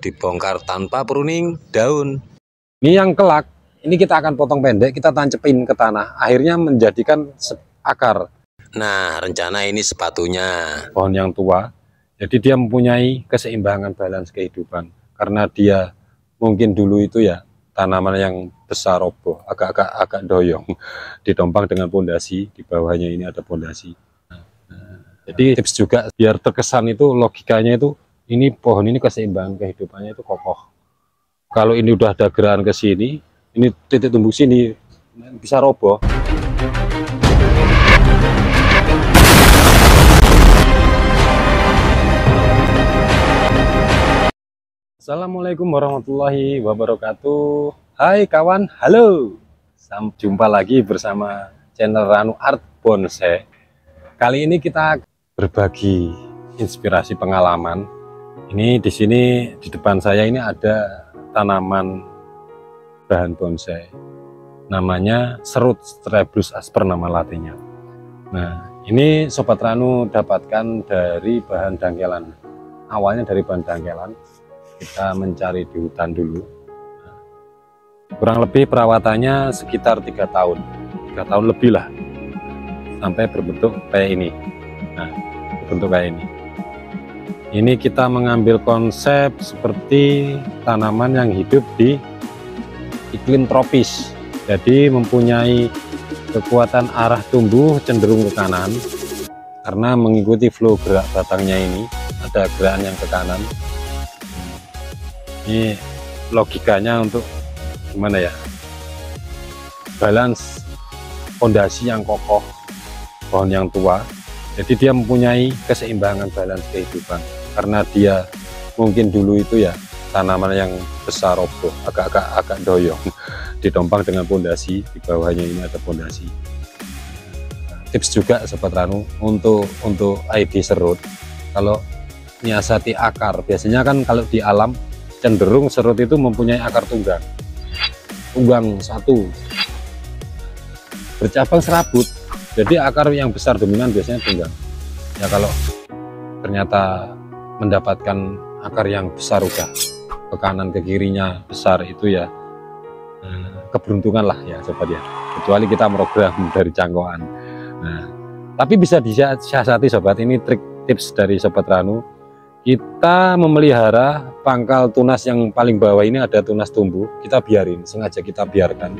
dibongkar tanpa pruning daun. Ini yang kelak, ini kita akan potong pendek, kita tancepin ke tanah, akhirnya menjadikan akar. Nah, rencana ini sepatunya. Pohon yang tua, jadi dia mempunyai keseimbangan balance kehidupan. Karena dia mungkin dulu itu ya tanaman yang besar roboh, agak doyong, ditompang dengan pondasi, di bawahnya ini ada pondasi. Jadi tips juga biar terkesan itu logikanya itu, ini pohon ini keseimbangan kehidupannya itu kokoh. Kalau ini udah ada gerakan ke sini, ini titik tumbuh sini bisa roboh. Assalamualaikum warahmatullahi wabarakatuh. Hai kawan, halo. Jumpa lagi bersama channel Ranu Art Bonsai. Kali ini kita berbagi inspirasi pengalaman. Ini di sini di depan saya ini ada tanaman bahan bonsai. Namanya serut Strebrus asper nama latinnya. Nah, ini Sobat Ranu dapatkan dari bahan dangkelan. Awalnya dari bahan dangkelan. Kita mencari di hutan dulu. Kurang lebih perawatannya sekitar 3 tahun 3 tahun lebih lah, sampai berbentuk kayak ini. Nah, berbentuk kayak ini kita mengambil konsep seperti tanaman yang hidup di iklim tropis, jadi mempunyai kekuatan arah tumbuh cenderung ke kanan karena mengikuti flow gerak batangnya. Ini ada gerakan yang ke kanan. Ini logikanya untuk gimana ya, balance fondasi yang kokoh, pohon yang tua, jadi dia mempunyai keseimbangan balance kehidupan karena dia mungkin dulu itu ya tanaman yang besar roboh, agak doyong, ditompang dengan pondasi, di bawahnya ini ada pondasi. Tips juga Sobat Ranu untuk ID serut, kalau nyiasati akar, biasanya kan kalau di alam cenderung serut itu mempunyai akar tunggang satu, bercabang serabut, jadi akar yang besar dominan biasanya tunggang. Ya kalau ternyata mendapatkan akar yang besar udah ke kanan ke kirinya besar, itu ya keberuntungan lah ya Sobat ya, kecuali kita program dari cangkokan. Nah, tapi bisa disiasati Sobat, ini trik tips dari Sobat Ranu. Kita memelihara pangkal tunas yang paling bawah ini, ada tunas tumbuh, kita biarin, sengaja kita biarkan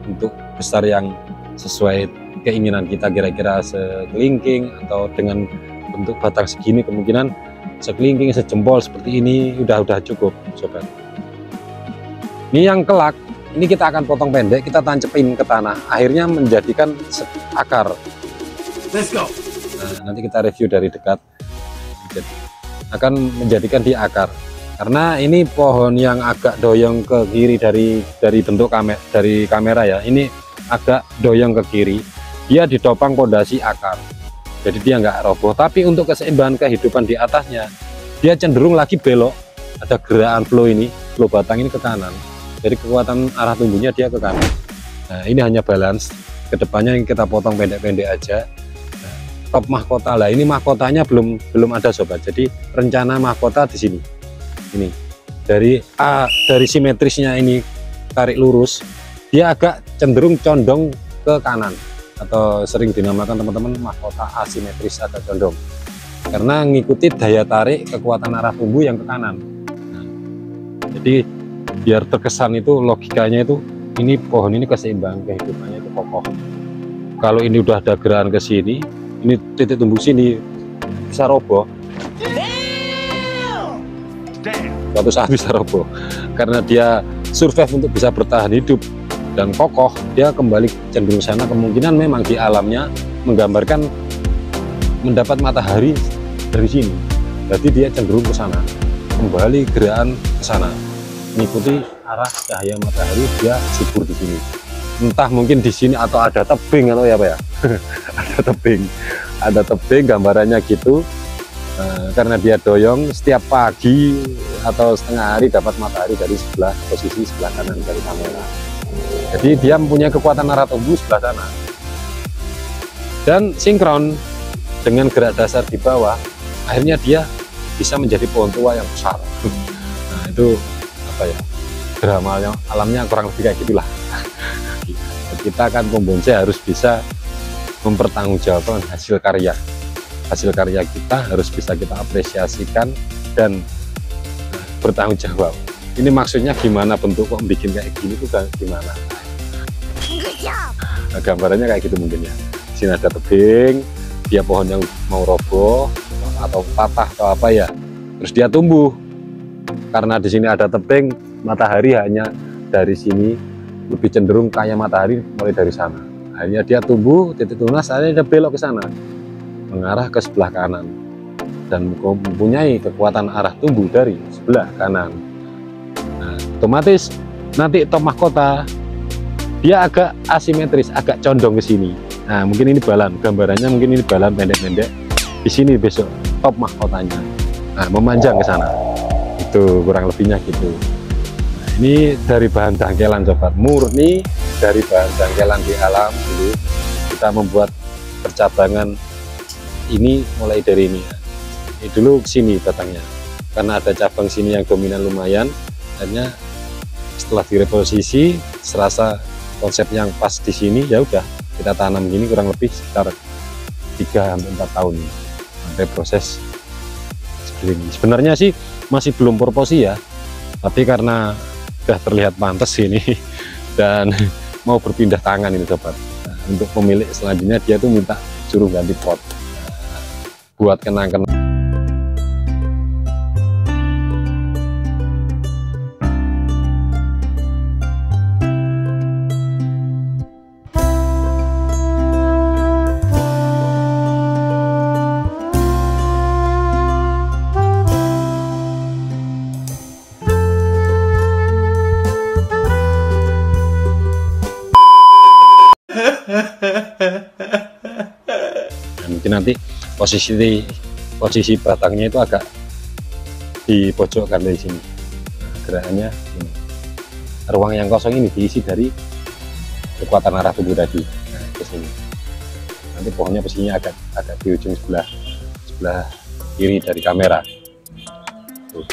untuk besar yang sesuai keinginan kita, kira-kira sekelingking atau dengan bentuk batang segini, kemungkinan sekelingking sejempol seperti ini udah cukup Sobat. Ini yang kelak, ini kita akan potong pendek, kita tancepin ke tanah, akhirnya menjadikan akar. Let's go. Nah, nanti kita review dari dekat. Akan menjadikan di akar, karena ini pohon yang agak doyong ke kiri dari bentuk kamera ya, ini agak doyong ke kiri, dia ditopang pondasi akar, jadi dia nggak roboh. Tapi untuk keseimbangan kehidupan di atasnya, dia cenderung lagi belok, ada gerakan flow batang ini ke kanan, jadi kekuatan arah tumbuhnya dia ke kanan. Nah, ini hanya balance, kedepannya yang kita potong pendek-pendek aja. Top mahkota lah, ini mahkotanya belum ada Sobat, jadi rencana mahkota di sini. Ini dari simetrisnya ini tarik lurus, dia agak cenderung condong ke kanan, atau sering dinamakan teman-teman mahkota asimetris, agak condong karena ngikuti daya tarik kekuatan arah tumbuh yang ke kanan. Nah, jadi biar terkesan itu logikanya itu, ini pohon ini keseimbangan kehidupannya itu kokoh. Kalau ini udah ada gerakan ke sini, ini titik tumbuh sini bisa roboh, suatu saat bisa roboh karena dia survive untuk bisa bertahan hidup dan kokoh. Dia kembali cenderung sana, kemungkinan memang di alamnya menggambarkan mendapat matahari dari sini, jadi dia cenderung ke sana, kembali gerakan ke sana, mengikuti arah cahaya matahari, dia subur di sini. Entah mungkin di sini atau ada tebing atau ya Pak ya. ada tebing gambarannya gitu. Karena dia doyong, setiap pagi atau setengah hari dapat matahari dari posisi sebelah kanan dari kamera, jadi dia mempunyai kekuatan arah tumbuh sebelah sana dan sinkron dengan gerak dasar di bawah, akhirnya dia bisa menjadi pohon tua yang besar. Nah, itu apa ya, drama alamnya kurang lebih kayak gitulah. Kita kan pembonsai harus bisa mempertanggungjawabkan hasil karya kita, harus bisa kita apresiasikan dan bertanggung jawab. Ini maksudnya gimana, bentuk kok bikin kayak gini tuh gimana. Nah, gambarannya kayak gitu mungkin ya. Di sini ada tebing, dia pohon yang mau roboh atau patah atau apa ya, terus dia tumbuh. Karena di sini ada tebing, matahari hanya dari sini, lebih cenderung kayak matahari mulai dari sana. Akhirnya dia tumbuh, titik tunas, akhirnya dia belok ke sana, mengarah ke sebelah kanan, dan mempunyai kekuatan arah tumbuh dari sebelah kanan. Nah, otomatis nanti top mahkota dia agak asimetris, agak condong ke sini. Nah, mungkin ini balan, gambarannya mungkin ini balan pendek-pendek. Di sini besok top mahkotanya. Nah, memanjang ke sana. Itu kurang lebihnya gitu. Nah, ini dari bahan jangkelan sobat, murni dari bahan jangkelan di alam dulu. Kita membuat percabangan ini mulai dari ini. Ini dulu sini batangnya. Karena ada cabang sini yang dominan lumayan, akhirnya setelah direposisi serasa konsep yang pas di sini, ya udah kita tanam gini kurang lebih sekitar 3-4 tahun sampai proses seperti ini. Sebenarnya sih masih belum proporsi ya, tapi karena sudah terlihat pantas ini dan mau berpindah tangan ini sobat. Nah, untuk pemilik selanjutnya dia tuh minta suruh ganti pot buat kenang-kenang. Mungkin nanti posisi batangnya itu agak dipojokkan dari sini. Nah, gerakannya ini. Ruang yang kosong ini diisi dari kekuatan arah tubuh tadi. Nah, ke sini. Nanti pohonnya posisinya agak di ujung sebelah kiri dari kamera. Tuh.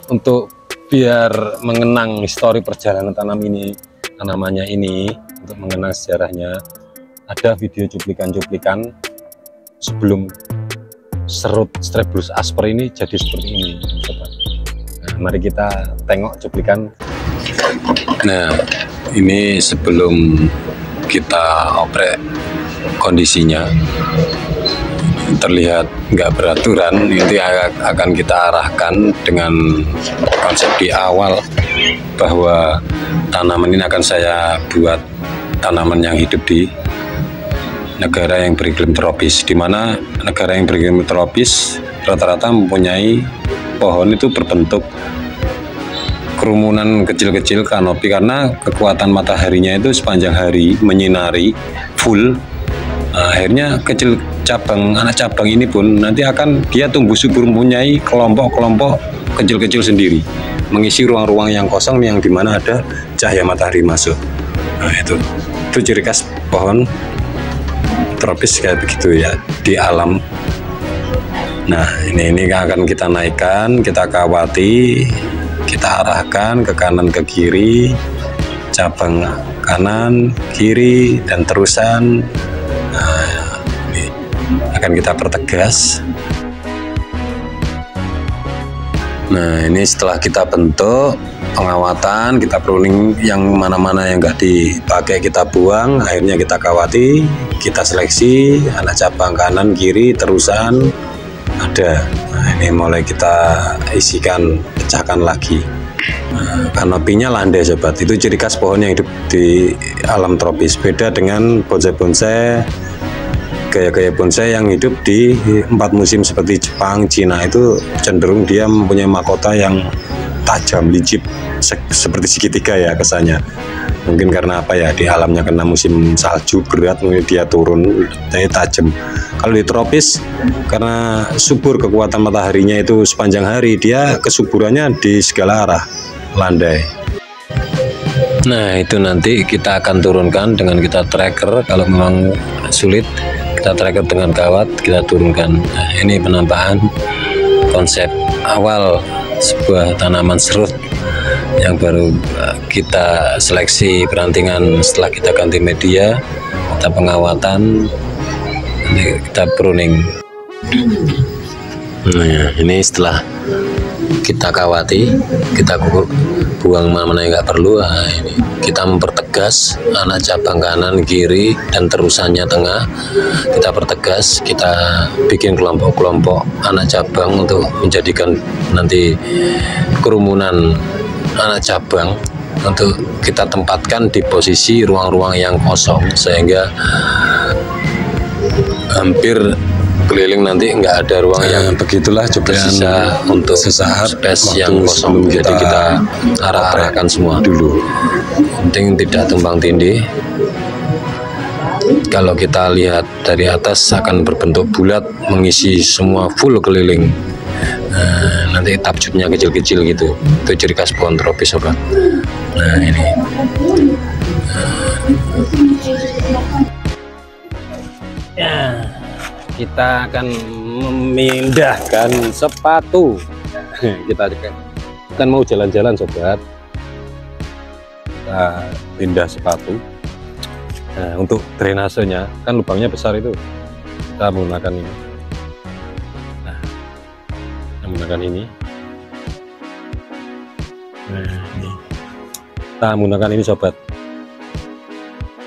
Untuk biar mengenang histori perjalanan tanamannya ini, untuk mengenang sejarahnya, ada video cuplikan-cuplikan sebelum serut Strepsilus asper ini jadi seperti ini, sobat. Nah, mari kita tengok cuplikan. Nah, ini sebelum kita oprek kondisinya terlihat nggak beraturan, itu akan kita arahkan dengan konsep di awal bahwa tanaman ini akan saya buat tanaman yang hidup di negara yang beriklim tropis, di mana negara yang beriklim tropis rata-rata mempunyai pohon itu berbentuk kerumunan kecil-kecil kanopi, karena kekuatan mataharinya itu sepanjang hari menyinari full. Nah, akhirnya anak cabang ini pun nanti akan dia tumbuh subur, mempunyai kelompok-kelompok kecil-kecil sendiri, mengisi ruang-ruang yang kosong yang dimana ada cahaya matahari masuk. Nah, itu ciri khas pohon tropis kayak begitu ya di alam. Nah, ini akan kita naikkan, kita kawati, kita arahkan ke kanan ke kiri, cabang kanan kiri dan terusan. Nah, ini akan kita pertegas. Nah, ini setelah kita bentuk pengawatan, kita pruning yang mana-mana yang nggak dipakai kita buang, akhirnya kita kawati, kita seleksi anak cabang kanan kiri terusan ada. Nah, ini mulai kita isikan, pecahkan lagi. Nah, kanopinya landai sobat, itu ciri khas pohon yang hidup di alam tropis, beda dengan bonsai-bonsai, gaya-gaya bonsai yang hidup di 4 musim seperti Jepang, Cina, itu cenderung dia mempunyai mahkota yang tajam, lincip, seperti segitiga ya kesannya. Mungkin karena apa ya, di alamnya kena musim salju berat, mungkin dia turun, jadi tajam. Kalau di tropis, karena subur kekuatan mataharinya itu sepanjang hari, dia kesuburannya di segala arah, landai. Nah, itu nanti kita akan turunkan dengan kita tracker. Kalau memang sulit, kita tracker dengan kawat, kita turunkan. Nah, ini penampakan konsep awal sebuah tanaman serut yang baru kita seleksi perantingan. Setelah kita ganti media, kita pengawatan, nanti kita pruning. Nah, ini setelah kita kawati, kita buang mana-mana yang nggak perlu. Nah, ini kita mempertegas anak cabang kanan, kiri, dan terusannya tengah. Kita pertegas, kita bikin kelompok-kelompok anak cabang untuk menjadikan nanti kerumunan anak cabang untuk kita tempatkan di posisi ruang-ruang yang kosong, sehingga hampir keliling nanti nggak ada ruang yang begitulah tersisa untuk sesaat space yang kosong. Jadi kita arah-arahkan semua dulu, penting tidak tumbang tindih. Kalau kita lihat dari atas akan berbentuk bulat mengisi semua full keliling. Nanti tabjubnya kecil-kecil gitu, itu ciri khas pohon tropis sobat. Nah ini ya, kita akan memindahkan sepatu. Kita kan mau jalan-jalan sobat, kita pindah sepatu. Nah, untuk drainasenya kan lubangnya besar, itu kita menggunakan ini. Nah, kita menggunakan ini. Nah, ini kita menggunakan ini sobat,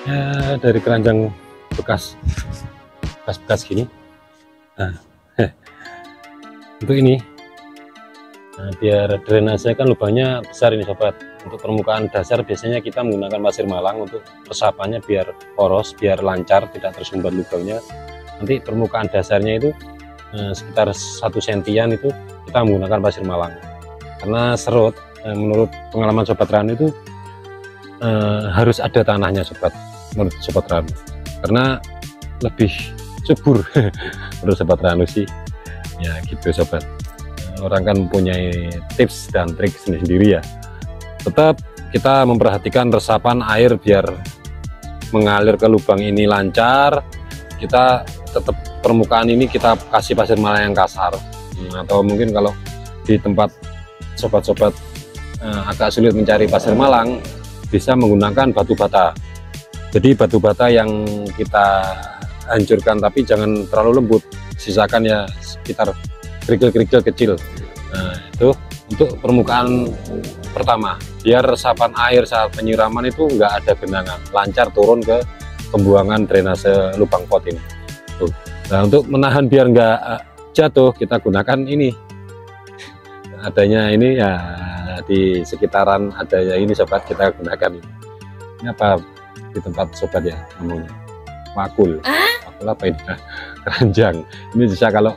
ya dari keranjang bekas gini. Nah, untuk ini, nah, biar drainase kan lubangnya besar ini sobat. Untuk permukaan dasar biasanya kita menggunakan pasir malang untuk resapannya biar poros, biar lancar, tidak tersumbat lubangnya. Nanti permukaan dasarnya itu sekitar 1 sentian itu kita menggunakan pasir malang. Karena serut, menurut pengalaman sobat Ranu itu harus ada tanahnya sobat, menurut sobat Ranu, karena lebih subur. Menurut sobat Ranu sih ya gitu sobat. Orang kan mempunyai tips dan trik sendiri ya. Tetap kita memperhatikan resapan air biar mengalir ke lubang ini lancar. Kita tetap permukaan ini kita kasih pasir malang yang kasar, atau mungkin kalau di tempat sobat-sobat agak sulit mencari pasir malang, bisa menggunakan batu bata. Jadi batu bata yang kita hancurkan tapi jangan terlalu lembut, sisakan ya sekitar kerikil-kerikil kecil. Nah, itu untuk permukaan pertama, biar resapan air saat penyiraman itu enggak ada genangan, lancar turun ke pembuangan drainase lubang pot ini. Tuh. Nah, untuk menahan biar enggak jatuh, kita gunakan ini. Adanya ini ya di sekitaran adanya ini sobat, kita gunakan ini. Ini apa di tempat sobat ya ngomongnya? Wakul. Wakul apa ini? Keranjang. Ini bisa kalau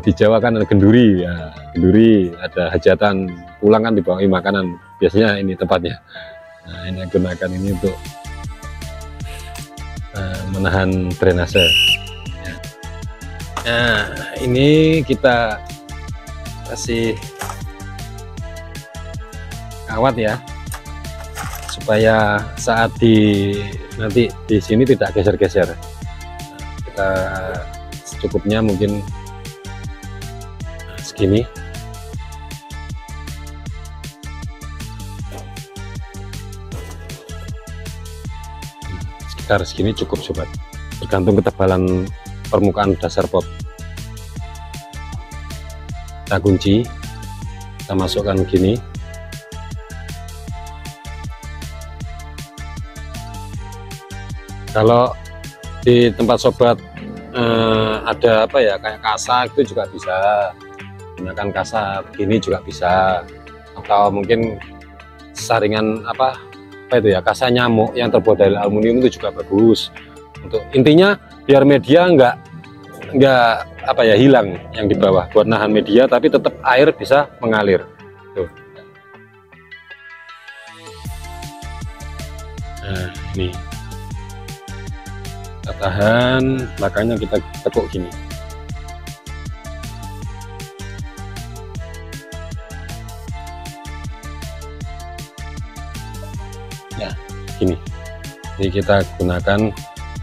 di Jawa kan ada genduri ya, genduri ada hajatan pulang kan dibawain makanan, biasanya ini tempatnya. Nah, ini gunakan ini untuk menahan drainase. Nah, ini kita kasih kawat ya, supaya saat nanti di sini tidak geser-geser. Kita secukupnya mungkin segini. Sekitar segini cukup sobat, tergantung ketebalan permukaan dasar pot. Kita kunci, kita masukkan gini. Kalau di tempat sobat ada apa ya, kayak kasak itu juga bisa, gunakan kasak gini juga bisa, atau mungkin saringan apa itu ya, kasak nyamuk yang terbuat dari aluminium itu juga bagus. Untuk intinya biar media enggak apa ya hilang yang di bawah, buat nahan media tapi tetap air bisa mengalir. Tuh. Nah ini kita tahan, belakangnya kita tekuk gini. Ya gini, jadi kita gunakan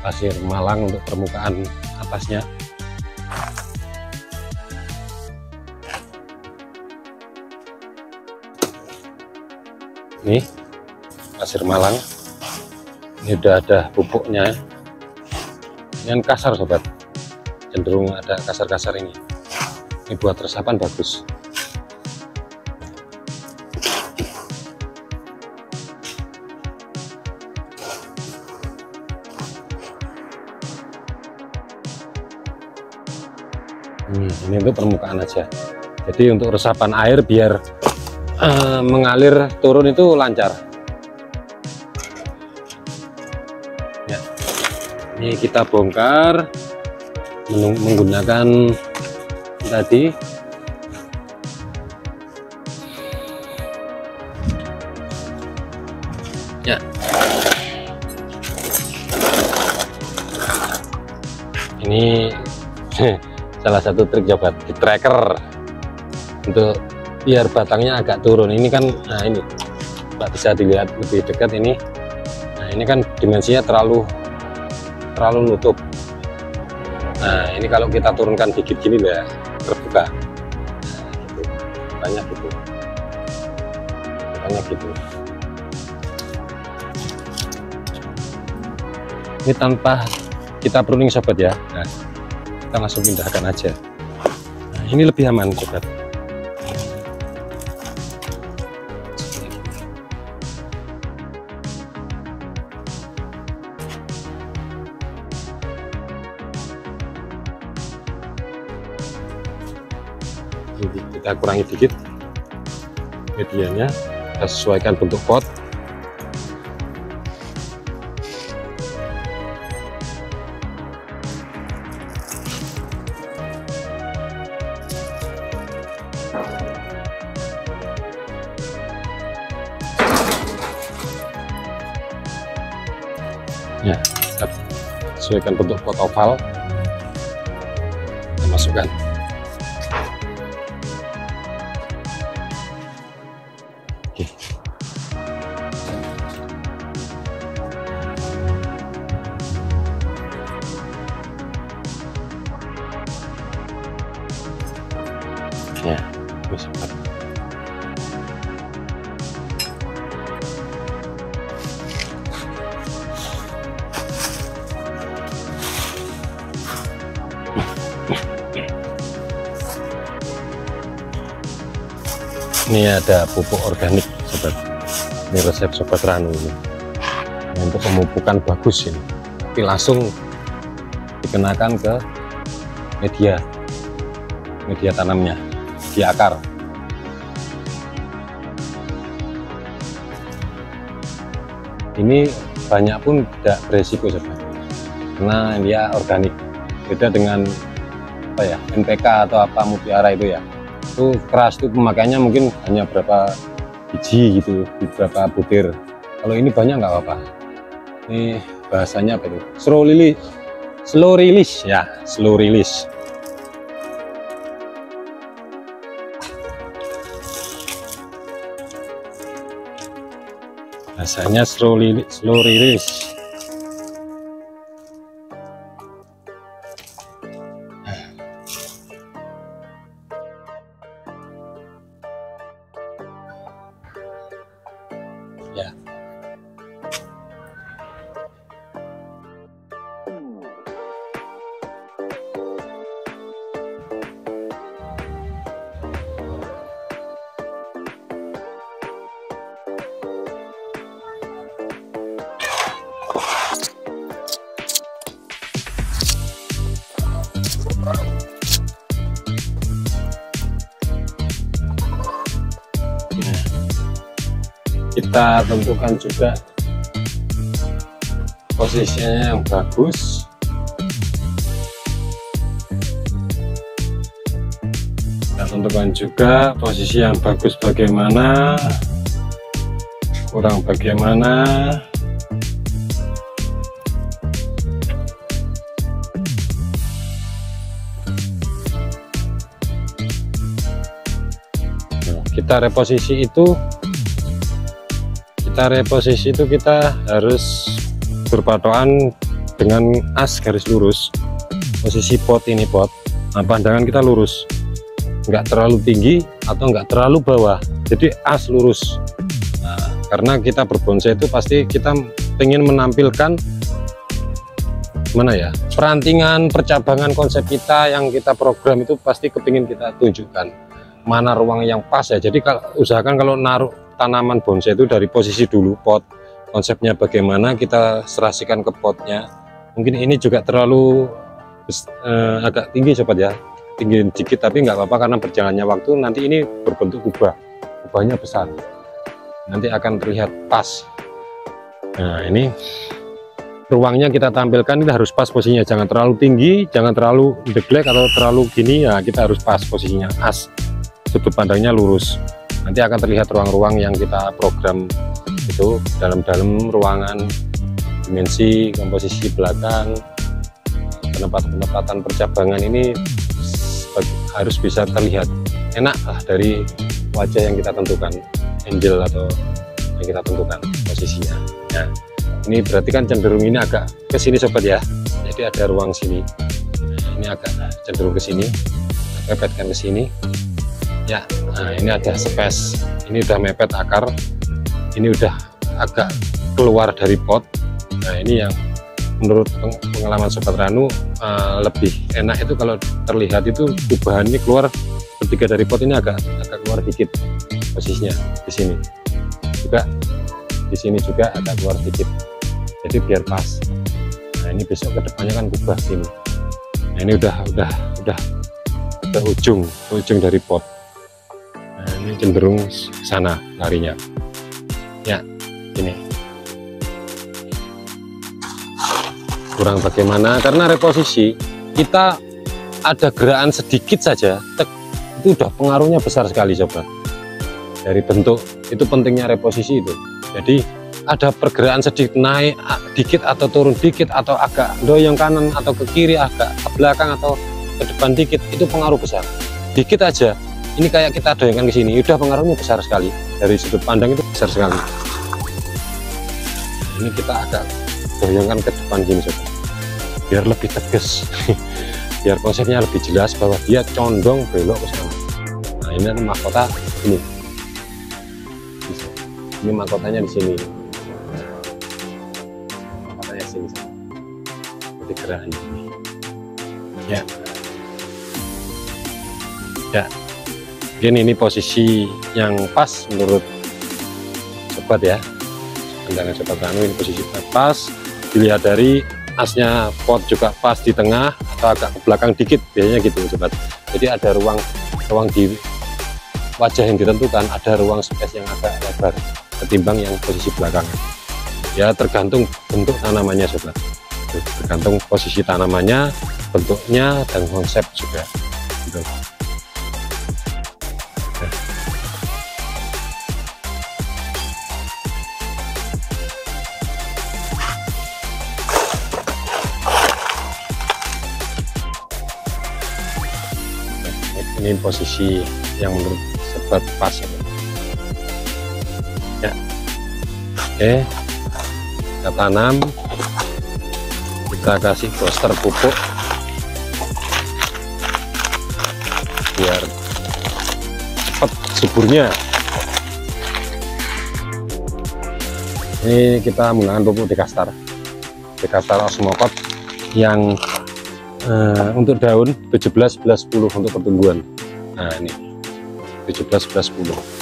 pasir malang untuk permukaan atasnya. Nih pasir Malang, ini udah ada pupuknya. Ini kan kasar sobat, cenderung ada kasar-kasar ini buat resapan bagus. Ini untuk permukaan aja, jadi untuk resapan air biar mengalir turun itu lancar ya. Ini kita bongkar menggunakan tadi ya. Ini salah satu trik sobat, di tracker untuk biar batangnya agak turun. Ini kan, nah ini bisa dilihat lebih dekat ini. Nah ini kan dimensinya terlalu nutup. Nah ini kalau kita turunkan dikit gini ya terbuka. Nah, gitu. Banyak gitu. Ini tanpa kita pruning sobat ya. Nah kita langsung pindahkan aja. Nah, ini lebih aman sobat. Kita kurangi dikit medianya, kita sesuaikan bentuk pot. Ya, kita sesuaikan bentuk pot oval, kita masukkan. Oke. Ya, bisa. Ini ada pupuk organik sobat, ini resep sobat Ranu ini. Untuk pemupukan bagus ini, tapi langsung dikenakan ke media tanamnya di akar. Ini banyak pun tidak beresiko sobat, karena dia organik, beda dengan apa ya, NPK atau apa Mutiara itu ya, itu keras, itu pemakaiannya mungkin hanya berapa biji gitu, beberapa butir. Kalau ini banyak nggak apa-apa. Ini bahasanya apa itu? Slow release ya, slow release. Bahasanya slow release. Ya. Kita tentukan juga posisinya yang bagus. Kita tentukan juga posisi yang bagus bagaimana, kurang bagaimana. Nah, kita reposisi itu kita harus berpatokan dengan as garis lurus posisi pot ini. Nah, pandangan kita lurus, nggak terlalu tinggi atau nggak terlalu bawah, jadi as lurus. Nah, karena kita berbonsai itu pasti kita pengen menampilkan perantingan, percabangan konsep kita yang kita program itu pasti kepingin kita tunjukkan mana ruang yang pas ya. Jadi usahakan kalau naruh tanaman bonsai itu dari posisi dulu pot, konsepnya bagaimana kita serasikan ke potnya. Mungkin ini juga terlalu agak tinggi sobat ya, tinggi dikit, tapi nggak apa-apa karena berjalannya waktu nanti ini berbentuk kubahnya besar, nanti akan terlihat pas. Nah ini ruangnya kita tampilkan, ini harus pas posisinya, jangan terlalu tinggi, jangan terlalu deglek atau terlalu gini ya, kita harus pas posisinya, as sudut pandangnya lurus. Nanti akan terlihat ruang-ruang yang kita program itu dalam ruangan, dimensi, komposisi belakang, penempatan percabangan ini harus bisa terlihat enak lah dari wajah yang kita tentukan, angle atau yang kita tentukan posisinya. Nah ini berarti kan cenderung ini agak ke sini sobat ya, jadi ada ruang sini, ini agak cenderung ke sini, mepetkan ke sini ya. Nah ini ada space, ini udah mepet akar, ini udah agak keluar dari pot. Nah ini yang menurut pengalaman sobat Ranu lebih enak itu kalau terlihat itu kubahan ini keluar ketika dari pot ini agak keluar dikit posisinya, di sini juga, di sini juga agak keluar dikit, jadi biar pas. Nah ini besok kedepannya kan kubah sini. Nah ini udah ke ujung dari pot. Nah ini cenderung sana larinya ya, ini kurang bagaimana karena reposisi kita ada gerakan sedikit saja itu udah pengaruhnya besar sekali sobat. Dari bentuk itu pentingnya reposisi itu, jadi ada pergerakan sedikit naik dikit atau turun dikit atau agak doyong kanan atau ke kiri, agak ke belakang atau ke depan dikit, itu pengaruh besar. Dikit aja ini kayak kita doyongkan ke sini udah pengaruhnya besar sekali, dari sudut pandang itu besar sekali. Ini kita agak doyongkan ke depan gini sobat, biar lebih tegas biar konsepnya lebih jelas bahwa dia condong belok ke sana. Nah ini mahkota ini mahkotanya di sini, mahkotanya sini jadi gerakan ini ya. Ini posisi yang pas menurut sobat ya, pandangan sobat Ranu, ini posisi pas. Dilihat dari asnya pot juga pas di tengah atau agak ke belakang dikit, biasanya gitu sobat. Jadi ada ruang di wajah yang ditentukan, ada ruang space yang agak lebar ketimbang yang posisi belakang ya, tergantung bentuk tanamannya sobat, tergantung posisi tanamannya, bentuknya, dan konsep juga gitu. Ini posisi yang menurut sobat pas ya. Oke, kita tanam, kita kasih booster pupuk biar cepat suburnya. Ini kita menggunakan pupuk Dekastar Osmokot yang untuk daun 17-11-10 untuk pertumbuhan. Nah ini 17-11-10.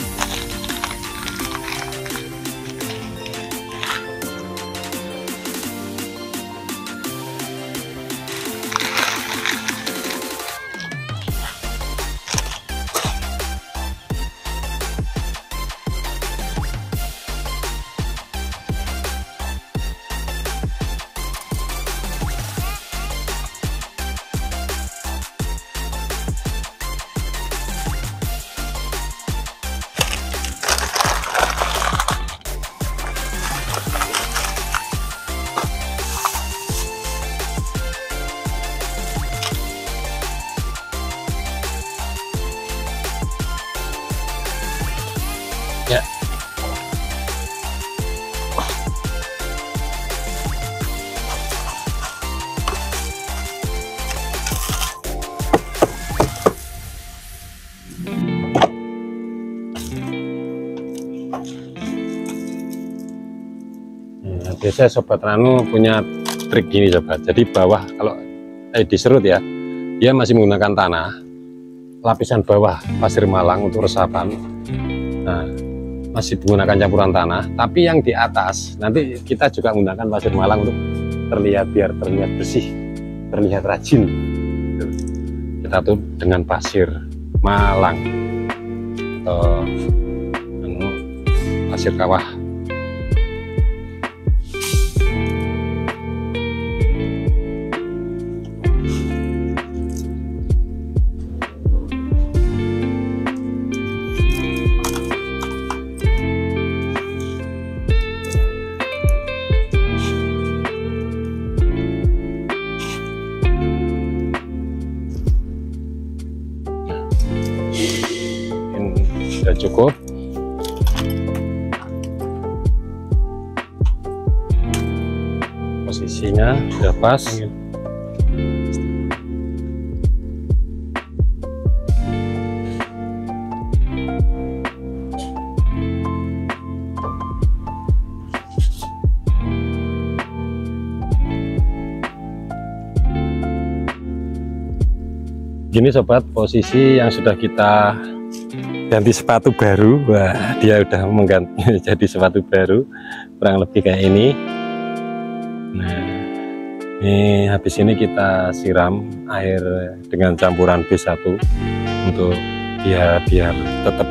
biasa Sobat Ranu punya trik gini sobat. Jadi bawah kalau diserut ya, dia masih menggunakan tanah, lapisan bawah pasir malang untuk resapan. Nah, masih menggunakan campuran tanah, tapi yang di atas nanti kita juga menggunakan pasir malang untuk terlihat, biar terlihat bersih, terlihat rajin. Kita tuh dengan pasir malang atau pasir kawah. Sudah cukup. Posisinya sudah pas. Gini sobat, posisi yang sudah kita ganti sepatu baru. Wah, dia udah mengganti jadi sepatu baru, kurang lebih kayak ini. Nah, ini habis ini kita siram air dengan campuran B1 untuk biar tetap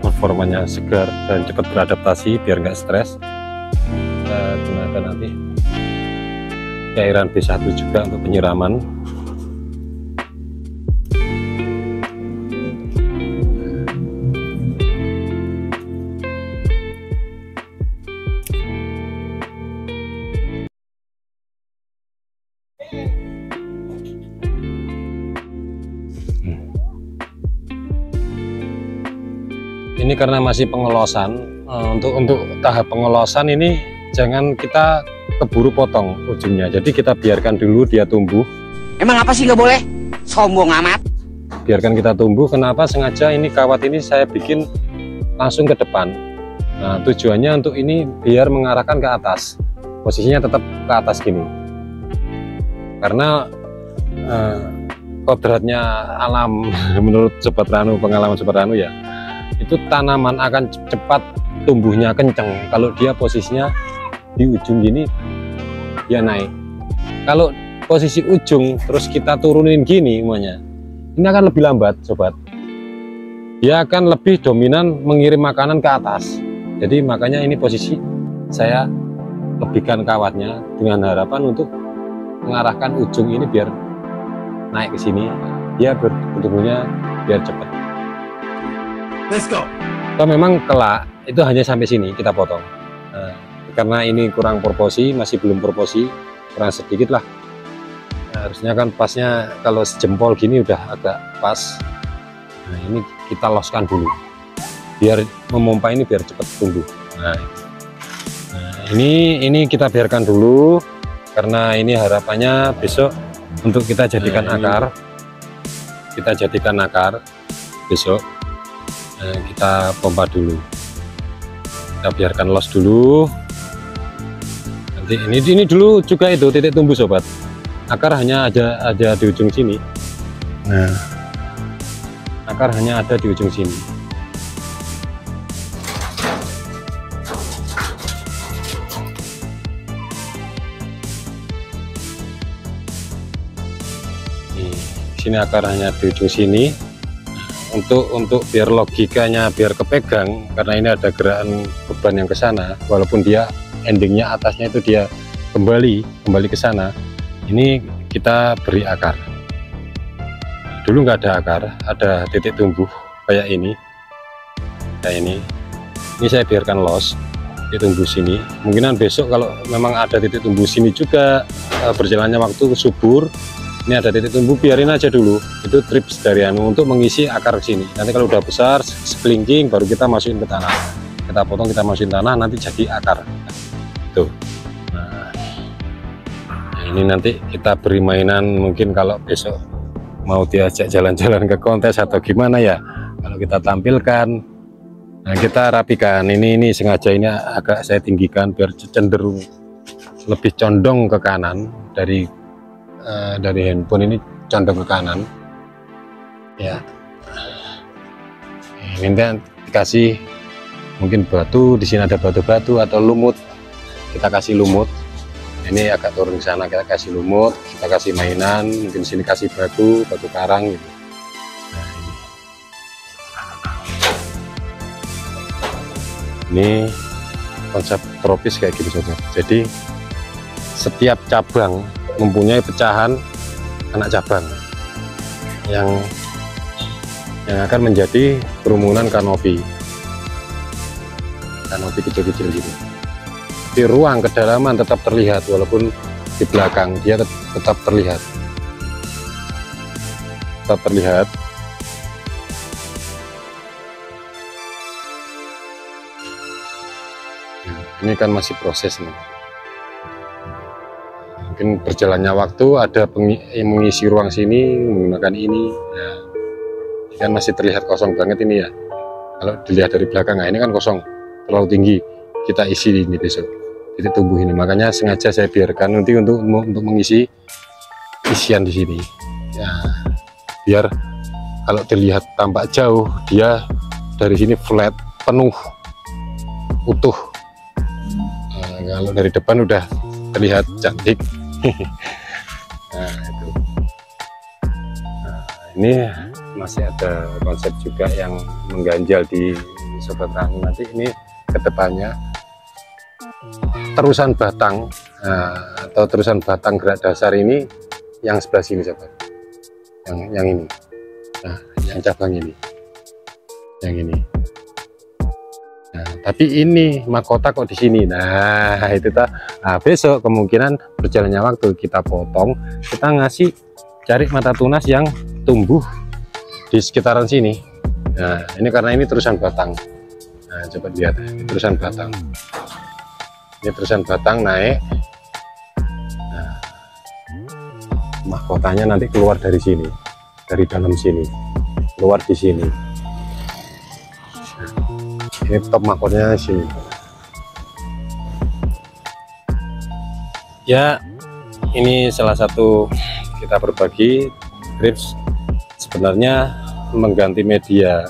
performanya segar dan cepat beradaptasi, biar nggak stres. Kita gunakan nanti cairan B1 juga untuk penyiraman. Ini karena masih pengelosan, untuk tahap pengelosan ini jangan kita keburu potong ujungnya, jadi kita biarkan dulu dia tumbuh. Emang apa sih nggak boleh? Sombong amat. Biarkan kita tumbuh. Kenapa sengaja ini kawat ini saya bikin langsung ke depan? Nah, tujuannya untuk ini biar mengarahkan ke atas, posisinya tetap ke atas gini. Karena kodratnya alam menurut Sobat Ranu, pengalaman Sobat Ranu ya, itu tanaman akan cepat tumbuhnya kenceng kalau dia posisinya di ujung gini, dia naik. Kalau posisi ujung terus kita turunin gini semuanya, ini akan lebih lambat sobat. Dia akan lebih dominan mengirim makanan ke atas. Jadi makanya ini posisi saya lebihkan kawatnya dengan harapan untuk mengarahkan ujung ini biar naik ke sini, dia bertumbuhnya biar cepat. Let's go. Kalau memang kelak itu hanya sampai sini kita potong. Nah, karena ini kurang proporsi, masih belum proporsi, kurang sedikit lah. Nah, harusnya kan pasnya kalau sejempol gini udah agak pas. Nah, ini kita loskan dulu, biar memompa ini biar cepat tumbuh. Nah, ini kita biarkan dulu karena ini harapannya besok untuk kita jadikan akar. Kita jadikan akar besok. Kita pompa dulu, kita biarkan los dulu. Nanti ini dulu juga itu titik tumbuh sobat, akar hanya ada di ujung sini. Nah, akar hanya ada di ujung sini. Sini akar hanya di ujung sini. Untuk biar logikanya biar kepegang, karena ini ada gerakan beban yang ke sana, walaupun dia endingnya atasnya itu dia kembali ke sana. Ini kita beri akar. Dulu nggak ada akar, ada titik tumbuh kayak ini, Ini saya biarkan los titik tumbuh sini. Mungkinan besok kalau memang ada titik tumbuh sini juga, berjalannya waktu subur, ini ada titik tumbuh, biarin aja dulu. Itu trips dari Anu untuk mengisi akar sini. Nanti kalau udah besar sekelingking baru kita masukin ke tanah, kita potong, kita masukin tanah, nanti jadi akar tuh. Nah, ini nanti kita beri mainan, mungkin kalau besok mau diajak jalan-jalan ke kontes atau gimana ya, kalau kita tampilkan Nah, kita rapikan. Ini sengaja ini agak saya tinggikan biar cenderung lebih condong ke kanan dari handphone ini, condong ke kanan. Ya. Ini dikasih mungkin batu, di sini ada batu-batu atau lumut. Kita kasih lumut. Ini agak turun ke sana, kita kasih lumut, kita kasih mainan, mungkin di sini kasih batu karang gitu. Nah, ini konsep tropis kayak gitu sobat. Jadi setiap cabang mempunyai pecahan anak cabang yang akan menjadi kerumunan kanopi kecil-kecil gitu. Di ruang kedalaman tetap terlihat, walaupun di belakang dia tetap terlihat. Nah, ini kan masih proses nih. Mungkin berjalannya waktu ada yang mengisi ruang sini menggunakan ini. Nah, ini kan masih terlihat kosong banget ini ya. Kalau dilihat dari belakang, nah ini kan kosong, terlalu tinggi. Kita isi ini besok. Titik tumbuh ini, makanya sengaja saya biarkan nanti untuk mengisi isian di sini ya, biar kalau dilihat tampak jauh dia dari sini flat, penuh, utuh. Nah, kalau dari depan udah terlihat cantik. Nah, itu. Nah, ini masih ada konsep juga yang mengganjal di Sobat Ranu. Nanti ini kedepannya terusan batang atau terusan batang gerak dasar ini yang sebelah sini sobat, yang ini, nah yang cabang ini, yang ini. Nah, tapi ini mahkota kok di sini. Nah itu besok kemungkinan berjalannya waktu kita potong, kita cari mata tunas yang tumbuh di sekitaran sini. Nah ini karena ini terusan batang. Nah coba lihat, ini terusan batang. Ini terusan batang naik. Nah, mahkotanya nanti keluar dari sini, dari dalam sini, keluar di sini. Nah, ini top mahkotanya di sini. Ya, ini salah satu kita berbagi tips. Sebenarnya mengganti media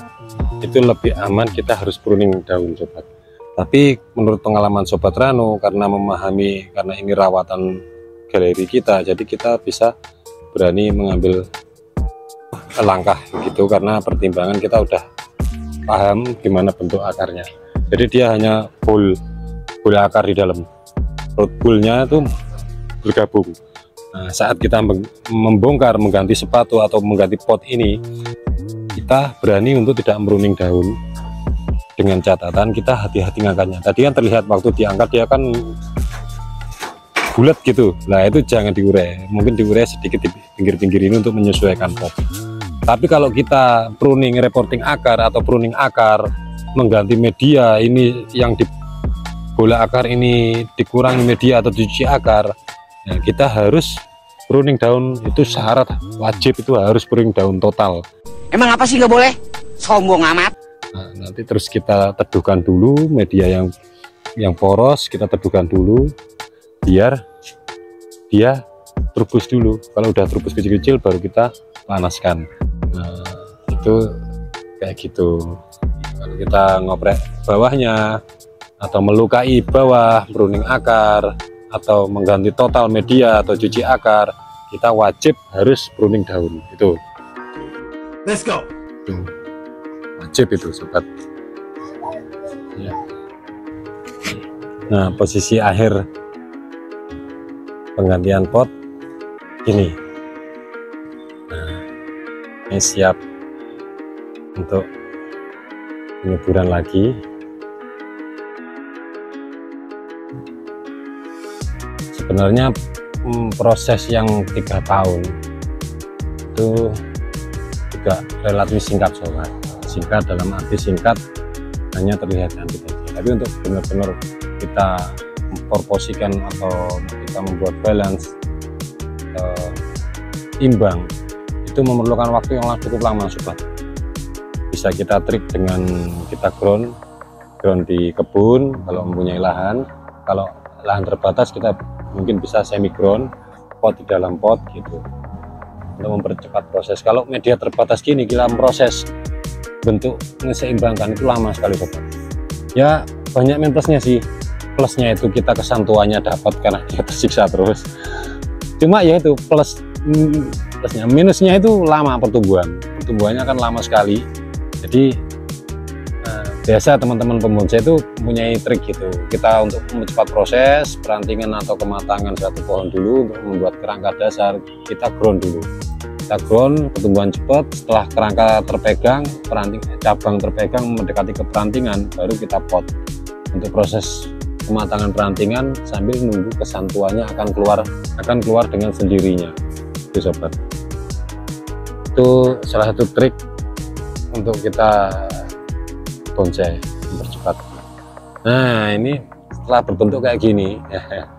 itu lebih aman, kita harus pruning daun sobat. Tapi menurut pengalaman Sobat Ranu, karena memahami, karena ini rawatan galeri kita, jadi kita bisa berani mengambil langkah gitu, karena pertimbangan kita udah paham gimana bentuk akarnya. Jadi dia hanya bul akar di dalam, root bullnya itu bergabung. Nah, saat kita membongkar, mengganti sepatu atau mengganti pot ini, kita berani untuk tidak meruning daun. Dengan catatan kita hati-hati ngangkatnya. Tadi kan terlihat waktu diangkat dia kan bulat gitu. Nah itu jangan diurai, mungkin diurai sedikit di pinggir-pinggir ini untuk menyesuaikan pot. Tapi kalau kita pruning, reporting akar atau pruning akar, mengganti media, ini yang di bola akar ini dikurangi media atau dicuci akar, nah, kita harus pruning daun. Itu syarat wajib, itu harus pruning daun total. Emang apa sih nggak boleh? Sombong amat. Nah, nanti terus kita teduhkan dulu media yang poros, kita teduhkan dulu biar dia terbus dulu. Kalau udah terbus kecil-kecil baru kita panaskan. Nah, itu kayak gitu. Kalau kita ngoprek bawahnya atau melukai bawah, pruning akar atau mengganti total media atau cuci akar, kita wajib harus pruning daun. Itu. Let's go. Tuh. Wajib itu sobat ya. Nah posisi akhir penggantian pot ini. Nah, ini siap untuk penyuburan lagi. Sebenarnya proses yang 3 tahun itu juga relatif singkat sobat. Singkat dalam arti singkat hanya terlihat cantik aja, tapi untuk benar-benar kita memproporsikan atau kita membuat balance imbang, itu memerlukan waktu yang cukup lama sobat. bisa kita trik dengan kita ground di kebun kalau mempunyai lahan. Kalau lahan terbatas kita mungkin bisa semi ground, pot di dalam pot gitu, untuk mempercepat proses. Kalau media terbatas gini, kita proses bentuk ngeseimbangkan itu lama sekali sobat. Ya banyak minusnya sih. Plusnya itu kita kesantuannya dapat karena dia tersiksa terus. Cuma ya itu plusnya. Minusnya itu lama pertumbuhannya kan lama sekali. Jadi biasa teman-teman pembonsai itu mempunyai trik gitu. Kita untuk mempercepat proses perantingan atau kematangan suatu pohon dulu, untuk membuat kerangka dasar kita ground dulu. Kita ground, pertumbuhan cepat. Setelah kerangka terpegang, cabang terpegang mendekati ke perantingan, baru kita pot. Untuk proses kematangan perantingan sambil nunggu kesantuannya akan keluar dengan sendirinya. Itu sobat. Itu salah satu trik untuk kita bonsai mempercepat. Nah ini setelah berbentuk kayak gini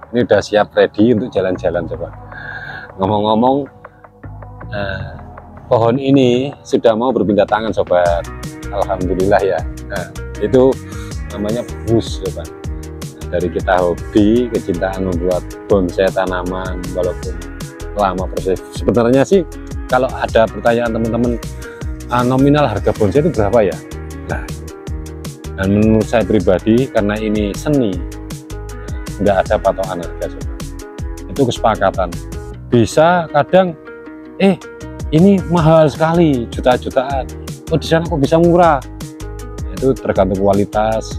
ini udah siap ready untuk jalan-jalan coba. Ngomong-ngomong pohon ini sudah mau berpindah tangan sobat, alhamdulillah ya. Nah itu namanya bus sobat. Dari kita hobi kecintaan membuat bonsai tanaman walaupun lama proses. Sebenarnya sih kalau ada pertanyaan teman-teman nominal harga bonsai itu berapa ya? Nah, dan menurut saya pribadi karena ini seni, nggak ada patokan harga sobat. Itu kesepakatan. Bisa kadang ini mahal sekali, juta-jutaan. Oh di sana kok bisa murah? Itu tergantung kualitas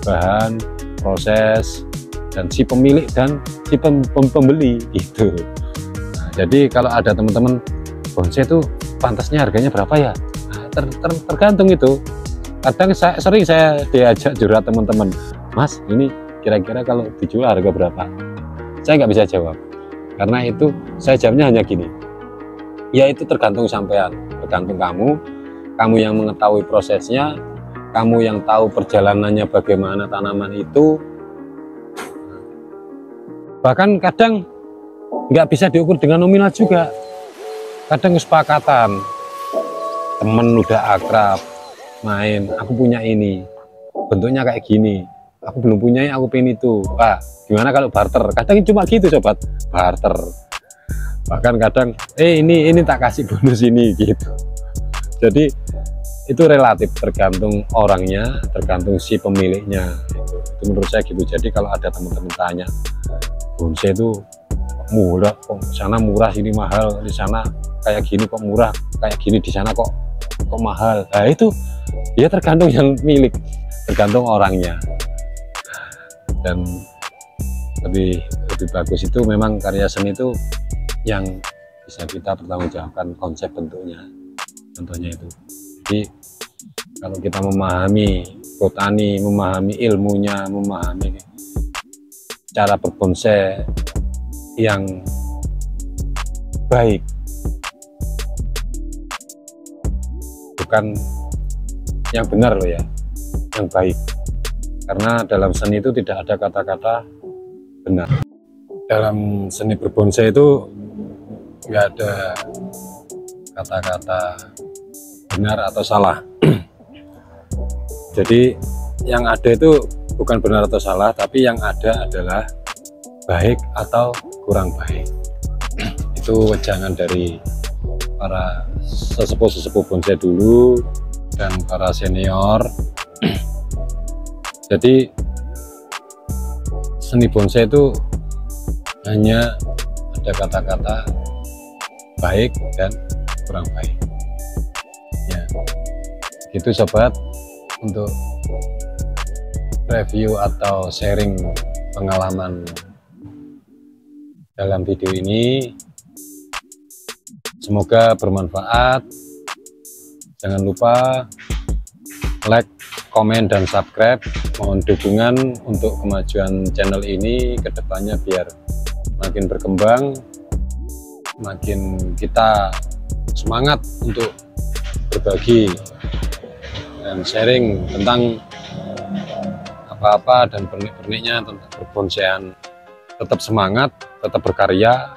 bahan, proses, dan si pemilik dan si pembeli itu. Nah, jadi kalau ada teman-teman bonsai itu pantasnya harganya berapa ya? Nah, tergantung itu. Kadang sering saya diajak curhat teman-teman, Mas ini kira-kira kalau dijual harga berapa? Saya nggak bisa jawab karena itu saya jawabnya hanya gini, ya itu tergantung sampean, tergantung kamu yang mengetahui prosesnya, kamu yang tahu perjalanannya bagaimana tanaman itu. Bahkan kadang nggak bisa diukur dengan nominal juga, kadang kesepakatan temen udah akrab main, aku punya ini bentuknya kayak gini, aku belum punya, aku pengen itu, Pak gimana kalau barter? Kadang cuma gitu sobat, barter. Bahkan kadang ini tak kasih bonus ini gitu. Jadi itu relatif, tergantung orangnya, tergantung si pemiliknya itu menurut saya gitu. Jadi kalau ada teman-teman tanya bonsai itu murah, kok sana murah sini mahal, di sana kayak gini kok murah, kayak gini di sana kok mahal. Nah itu ya tergantung yang milik, tergantung orangnya. Dan lebih bagus itu memang karya seni itu yang bisa kita pertanggungjawabkan konsep bentuknya, contohnya itu. Jadi kalau kita memahami botani, memahami ilmunya, memahami cara berbonsai yang baik, bukan yang benar loh ya, yang baik. Karena dalam seni itu tidak ada kata-kata benar. Dalam seni berbonsai itu nggak ada kata-kata benar atau salah. Jadi yang ada itu bukan benar atau salah, tapi yang ada adalah baik atau kurang baik. Itu wejangan dari para sesepuh bonsai dulu dan para senior. Jadi seni bonsai itu hanya ada kata-kata baik dan kurang baik ya. Gitu sobat, untuk review atau sharing pengalaman dalam video ini, semoga bermanfaat. Jangan lupa like, komen, dan subscribe. Mohon dukungan untuk kemajuan channel ini ke depannya biar makin berkembang, makin kita semangat untuk berbagi dan sharing tentang apa-apa dan pernik-perniknya tentang perbonsaian. Tetap semangat, tetap berkarya.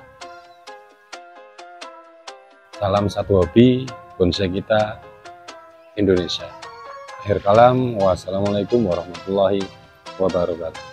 Salam satu hobi, bonsai kita Indonesia. Akhir kalam, wassalamualaikum warahmatullahi wabarakatuh.